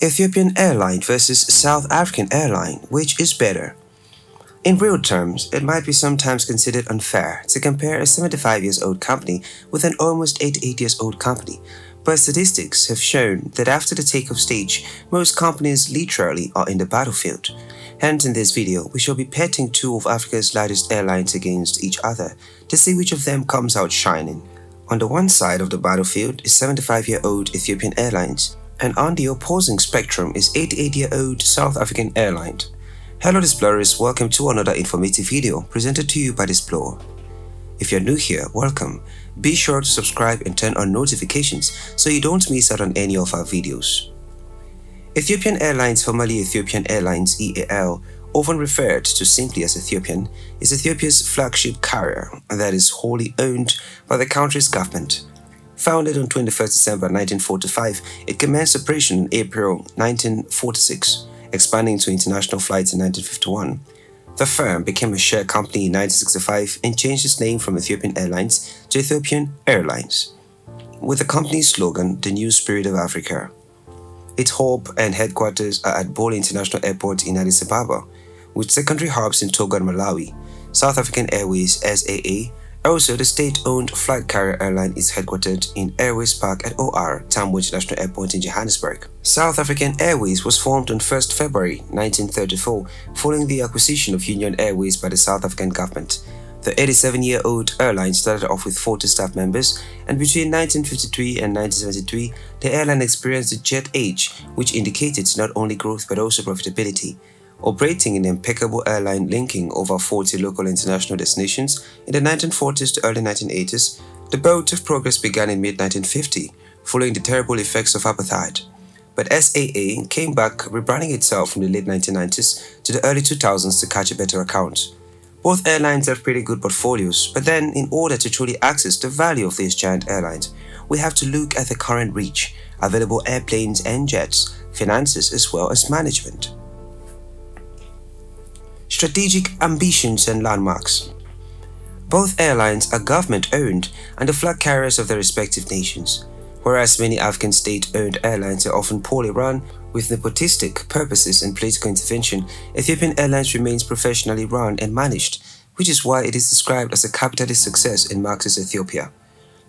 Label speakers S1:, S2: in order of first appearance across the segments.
S1: Ethiopian Airline versus South African Airline, which is better? In real terms, it might be sometimes considered unfair to compare a 75 years old company with an almost 88 years old company, but statistics have shown that after the takeoff stage, most companies literally are in the battlefield. Hence, in this video, we shall be pitting two of Africa's largest airlines against each other to see which of them comes out shining. On the one side of the battlefield is 75-year-old Ethiopian Airlines, and on the opposing spectrum is 88-year-old South African Airline. Hello Explorers, welcome to another informative video presented to you by Explorer. If you're new here, welcome. Be sure to subscribe and turn on notifications so you don't miss out on any of our videos. Ethiopian Airlines, formerly Ethiopian Airlines (EAL), often referred to simply as Ethiopian, is Ethiopia's flagship carrier that is wholly owned by the country's government. Founded on 21st December 1945, it commenced operation in April 1946, expanding to international flights in 1951. The firm became a share company in 1965 and changed its name from Ethiopian Airlines to Ethiopian Airlines, with the company's slogan, "The New Spirit of Africa." Its hub and headquarters are at Bole International Airport in Addis Ababa, with secondary hubs in Togo and Malawi. South African Airways (SAA), also the state-owned flight carrier airline, is headquartered in Airways Park at OR Tambo International Airport in Johannesburg. South African Airways was formed on 1st February 1934 following the acquisition of Union Airways by the South African government. The 87-year-old airline started off with 40 staff members, and between 1953 and 1973, the airline experienced a jet age, which indicated not only growth but also profitability. Operating an impeccable airline linking over 40 local and international destinations in the 1940s to early 1980s, the boat of progress began in mid-1950, following the terrible effects of apartheid. But SAA came back, rebranding itself from the late 1990s to the early 2000s to catch a better account. Both airlines have pretty good portfolios, but then in order to truly access the value of these giant airlines, we have to look at the current reach, available airplanes and jets, finances as well as management. Strategic ambitions and landmarks. Both airlines are government-owned and the flag carriers of their respective nations. Whereas many African state-owned airlines are often poorly run, with nepotistic purposes and political intervention, Ethiopian Airlines remains professionally run and managed, which is why it is described as a capitalist success in Marxist Ethiopia.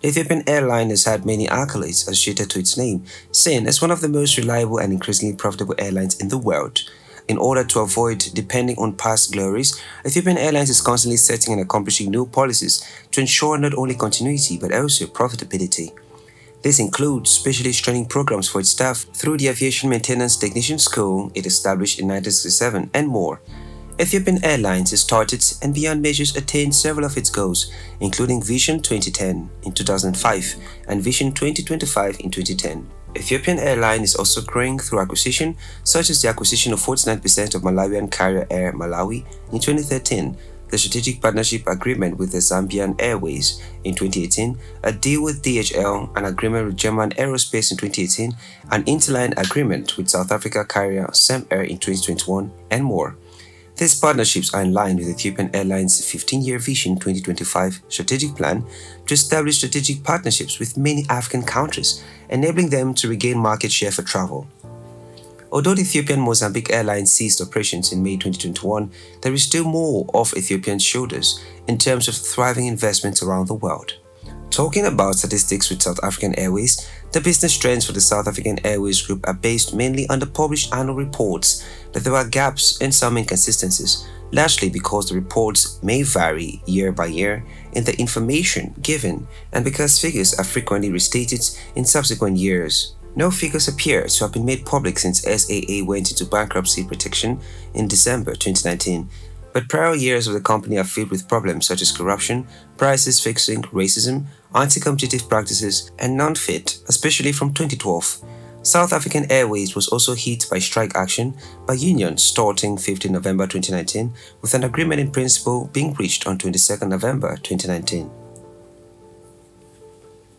S1: The Ethiopian Airline has had many accolades associated to its name, seen as one of the most reliable and increasingly profitable airlines in the world. In order to avoid depending on past glories, Ethiopian Airlines is constantly setting and accomplishing new policies to ensure not only continuity but also profitability. This includes specialist training programs for its staff through the Aviation Maintenance Technician School it established in 1967 and more. Ethiopian Airlines has started and beyond measures attained several of its goals, including Vision 2010 in 2005 and Vision 2025 in 2010. Ethiopian Airline is also growing through acquisition, such as the acquisition of 49% of Malawian carrier Air Malawi in 2013, the strategic partnership agreement with the Zambian Airways in 2018, a deal with DHL, an agreement with German Aerospace in 2018, an interline agreement with South Africa carrier Sam Air in 2021, and more. These partnerships are in line with Ethiopian Airlines' 15-year Vision 2025 strategic plan to establish strategic partnerships with many African countries, enabling them to regain market share for travel. Although the Ethiopian Mozambique Airlines ceased operations in May 2021, there is still more off Ethiopia's shoulders in terms of thriving investments around the world. Talking about statistics with South African Airways, the business trends for the South African Airways Group are based mainly on the published annual reports, but there are gaps and some inconsistencies, largely because the reports may vary year by year in the information given and because figures are frequently restated in subsequent years. No figures appear to have been made public since SAA went into bankruptcy protection in December 2019. But prior years of the company are filled with problems such as corruption, prices fixing, racism, anti-competitive practices, and non-fit, especially from 2012. South African Airways was also hit by strike action by unions starting 15 November 2019, with an agreement in principle being reached on 22 November 2019.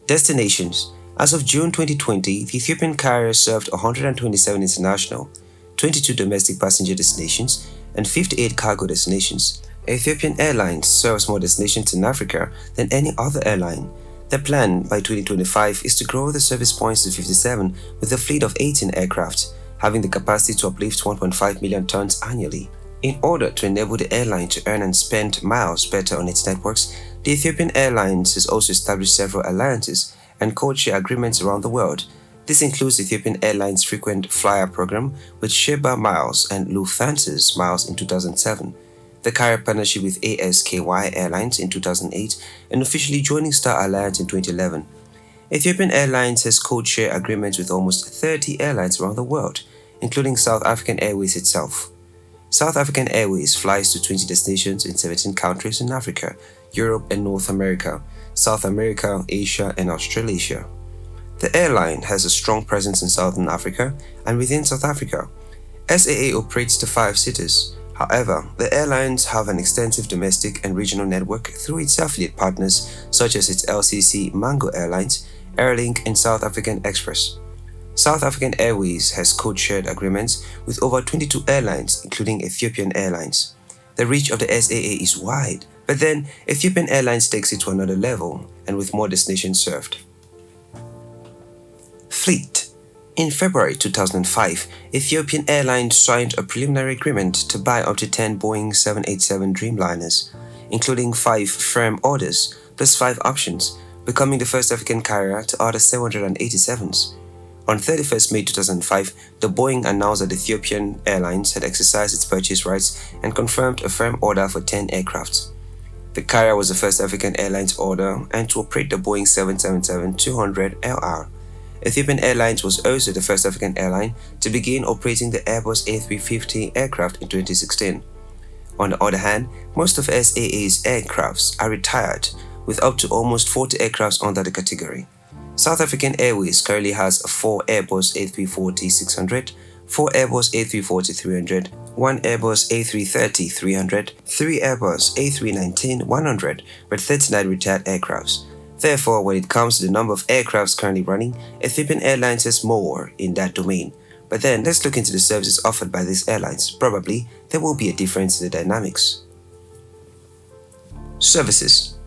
S1: Destinations. As of June 2020, the Ethiopian carrier served 127 international, 22 domestic passenger destinations, and 58 cargo destinations. Ethiopian Airlines serves more destinations in Africa than any other airline. Their plan by 2025 is to grow the service points to 57 with a fleet of 18 aircraft. having the capacity to uplift 1.5 million tons annually. In order to enable the airline to earn and spend miles better on its networks, the Ethiopian Airlines has also established several alliances and code-share agreements around the world. This includes Ethiopian Airlines' frequent flyer program with Sheba Miles and Lufthansa's Miles in 2007, the carrier partnership with ASKY Airlines in 2008, and officially joining Star Alliance in 2011. Ethiopian Airlines has code-share agreements with almost 30 airlines around the world, including South African Airways itself. South African Airways flies to 20 destinations in 17 countries in Africa, Europe and North America, South America, Asia and Australasia. The airline has a strong presence in Southern Africa and within South Africa. SAA operates to 5 cities. However, the airlines have an extensive domestic and regional network through its affiliate partners such as its LCC Mango Airlines, Airlink and South African Express. South African Airways has code-shared agreements with over 22 airlines, including Ethiopian Airlines. The reach of the SAA is wide, but then Ethiopian Airlines takes it to another level and with more destinations served. Fleet. In February 2005, Ethiopian Airlines signed a preliminary agreement to buy up to 10 Boeing 787 Dreamliners, including 5 firm orders plus 5 options, becoming the first African carrier to order 787s. On 31st May 2005, the Boeing announced that Ethiopian Airlines had exercised its purchase rights and confirmed a firm order for 10 aircraft. The carrier was the first African Airlines order and to operate the Boeing 777-200LR. Ethiopian Airlines was also the first African airline to begin operating the Airbus A350 aircraft in 2016. On the other hand, most of SAA's aircrafts are retired, with up to almost 40 aircrafts under the category. South African Airways currently has 4 Airbus A340-600, 4 Airbus A340-300, 1 Airbus A330-300, 3 Airbus A319-100, but 39 retired aircrafts. Therefore, when it comes to the number of aircrafts currently running, Ethiopian Airlines has more in that domain. But then, let's look into the services offered by these airlines. Probably, there will be a difference in the dynamics. Services.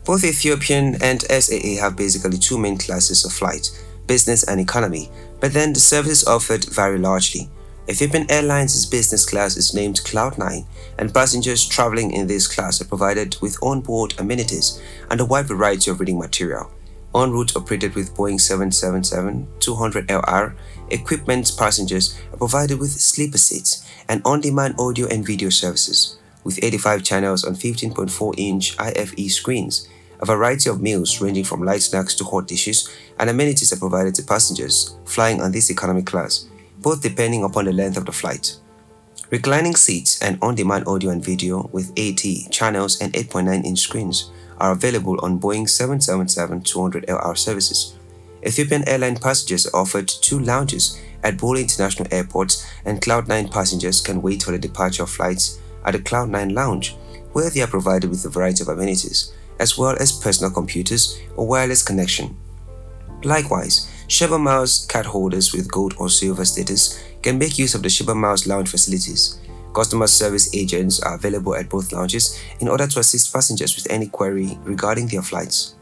S1: Both Ethiopian and SAA have basically 2 main classes of flight, business and economy, but then the services offered vary largely. Ethiopian Airlines' business class is named Cloud9, and passengers traveling in this class are provided with on-board amenities and a wide variety of reading material. En route operated with Boeing 777-200LR, equipment passengers are provided with sleeper seats and on-demand audio and video services, with 85 channels on 15.4-inch IFE screens. A variety of meals ranging from light snacks to hot dishes and amenities are provided to passengers flying on this economy class, both depending upon the length of the flight. Reclining seats and on-demand audio and video with 80 channels and 8.9-inch screens are available on Boeing 777-200LR services. Ethiopian Airline passengers are offered 2 lounges at Bole International Airport, and Cloud9 passengers can wait for the departure of flights at the Cloud9 Lounge, where they are provided with a variety of amenities, as well as personal computers or wireless connection. Likewise, Sheba Miles card holders with gold or silver status can make use of the Sheba Miles lounge facilities. Customer service agents are available at both lounges in order to assist passengers with any query regarding their flights.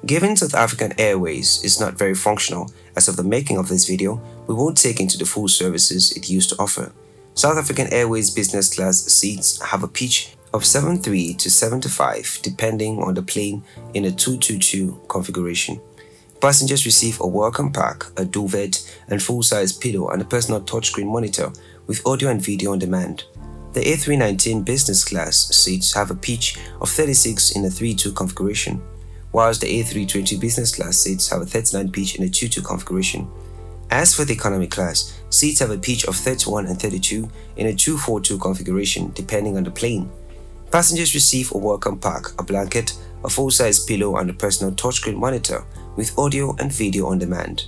S1: Given South African Airways is not very functional as of the making of this video, we won't take into the full services it used to offer. South African Airways business class seats have a pitch of 73 to 75 depending on the plane in a 222 configuration. Passengers receive a welcome pack, a duvet, and full-size pillow and a personal touchscreen monitor with audio and video on demand. The A319 business class seats have a pitch of 36 in a 3-2 configuration, whilst the A320 business class seats have a 39 pitch in a 2-2 configuration. As for the economy class, seats have a pitch of 31 and 32 in a 2-4-2 configuration depending on the plane. Passengers receive a welcome pack, a blanket, a full-size pillow and a personal touchscreen monitor with audio and video on demand.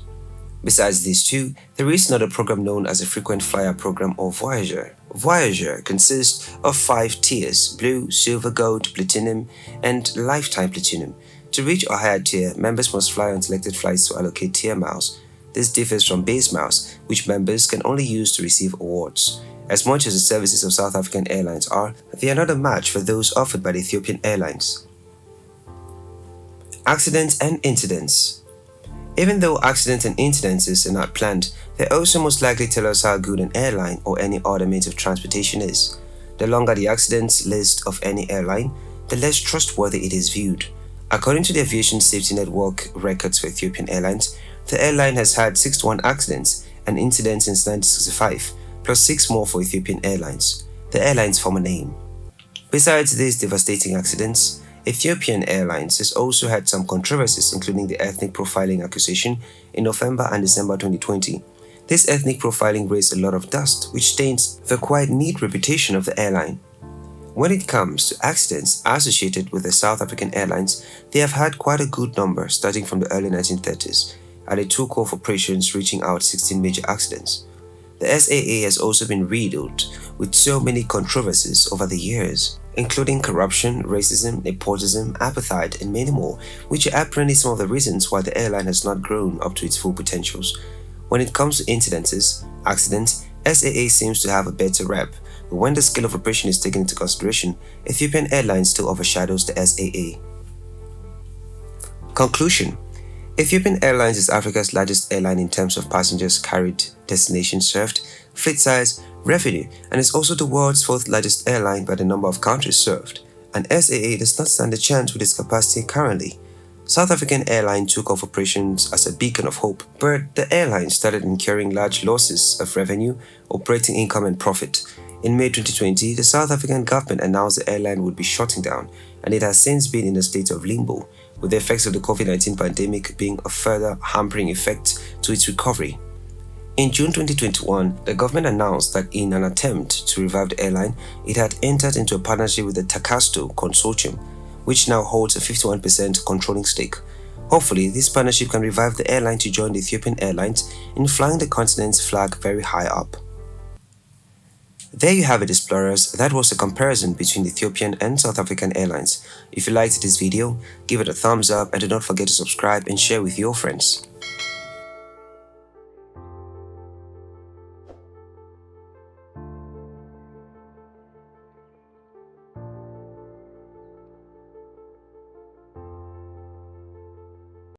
S1: Besides these 2, there is another program known as a frequent flyer program or Voyager. Voyager consists of 5 tiers: blue, silver, gold, platinum, and lifetime platinum. To reach a higher tier, members must fly on selected flights to allocate tier miles. This differs from base miles, which members can only use to receive awards. As much as the services of South African Airlines are, they are not a match for those offered by the Ethiopian Airlines. Accidents and incidents. Even though accidents and incidences are not planned, they also most likely tell us how good an airline or any other means of transportation is. The longer the accidents list of any airline, the less trustworthy it is viewed. According to the Aviation Safety Network records for Ethiopian Airlines, the airline has had 61 accidents and incidents since 1965, plus 6 more for Ethiopian Airlines, the airline's former name. Besides these devastating accidents, Ethiopian Airlines has also had some controversies, including the ethnic profiling accusation in November and December 2020. This ethnic profiling raised a lot of dust, which stains the quite neat reputation of the airline. When it comes to accidents associated with the South African Airlines, they have had quite a good number starting from the early 1930s, and they took off operations reaching out 16 major accidents. The SAA has also been riddled with so many controversies over the years, including corruption, racism, nepotism, apartheid, and many more, which are apparently some of the reasons why the airline has not grown up to its full potentials. When it comes to accidents, SAA seems to have a better rep, but when the scale of operation is taken into consideration, Ethiopian Airlines still overshadows the SAA. Conclusion: Ethiopian Airlines is Africa's largest airline in terms of passengers carried, destinations served, fleet size, revenue, and is also the world's fourth largest airline by the number of countries served, and SAA does not stand a chance with its capacity currently. South African Airline took off operations as a beacon of hope, but the airline started incurring large losses of revenue, operating income and profit. In May 2020, the South African government announced the airline would be shutting down, and it has since been in a state of limbo, with the effects of the COVID-19 pandemic being a further hampering effect to its recovery. In June 2021, the government announced that in an attempt to revive the airline, it had entered into a partnership with the Takasto Consortium, which now holds a 51% controlling stake. Hopefully, this partnership can revive the airline to join the Ethiopian Airlines in flying the continent's flag very high up. There you have it, explorers. That was a comparison between Ethiopian and South African Airlines. If you liked this video, give it a thumbs up and do not forget to subscribe and share with your friends.